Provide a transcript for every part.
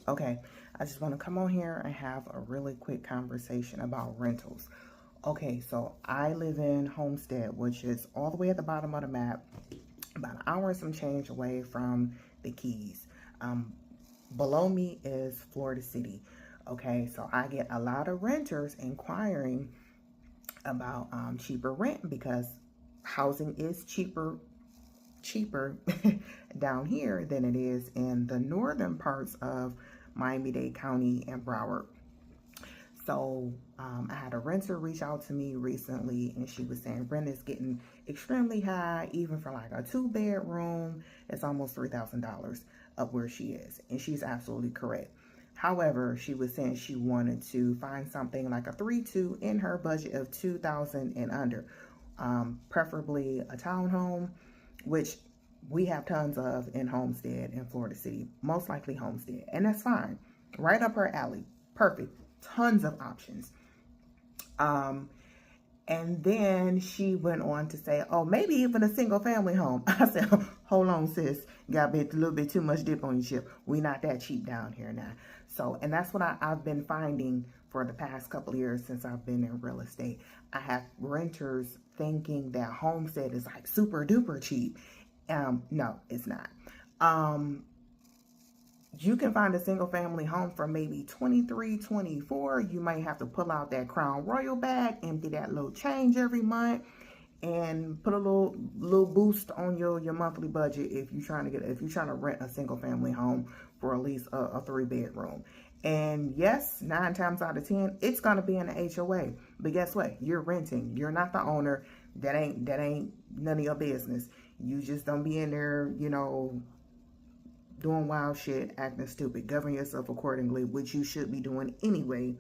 Okay, I just want to come on here and have a really quick conversation about rentals. Okay, so I live in Homestead, which is all the way at the bottom of the map, about an hour and some change away from the Keys. Um, Below me is Florida City. Okay, so I get a lot of renters inquiring about cheaper rent because housing is cheaper down here than it is in the northern parts of Miami-Dade County and Broward. So I had a renter reach out to me recently, and she was saying rent is getting extremely high, even for like a 2-bedroom. It's almost $3,000 up where she is, and she's absolutely correct. However, she was saying she wanted to find something like a 3-2 in her budget of 2,000 and under, preferably a townhome, which we have tons of in Homestead in Florida City, most likely Homestead, and that's fine. Right up her alley, perfect. Tons of options. And then she went on to say, oh, maybe even a single family home. I said, hold on, sis. Got a little bit too much dip on your chip. We not that cheap down here now. So, and that's what I've been finding for the past couple of years since I've been in real estate. I have renters thinking that Homestead is like super duper cheap. No, it's not. You can find a single family home for maybe 23, 24. You might have to pull out that Crown Royal bag, empty that little change every month, and put a little boost on your monthly budget if you're trying to rent a single family home for at least a 3-bedroom. And yes, 9 times out of 10, it's gonna be in an HOA. But guess what? You're renting. You're not the owner. That ain't none of your business. You just don't be in there, doing wild shit, acting stupid. Govern yourself accordingly, which you should be doing anyway.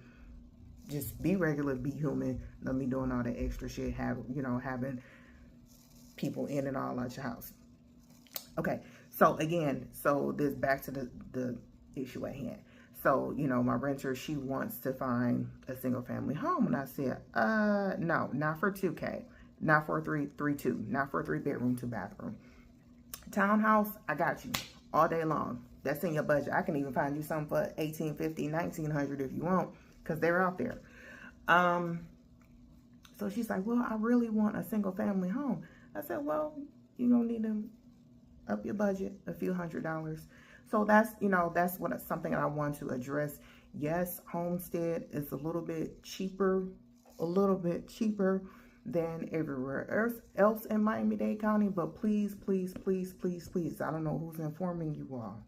Just be regular, be human. Don't be doing all that extra shit, having people in and all out your house. Okay, so again, this back to the issue at hand. So, my renter, she wants to find a single family home. And I said, no, not for 2K, not for a 3-2, not for a 3-bedroom, 2-bathroom. Townhouse, I got you all day long. That's in your budget. I can even find you some for $1,850, $1,900 if you want, because they're out there. So she's like, well, I really want a single family home. I said, well, you're gonna need to up your budget a few $100s. So that's something I want to address. Yes, Homestead is a little bit cheaper than everywhere else in Miami-Dade County, but please, please, please, please, please, I don't know who's informing you all.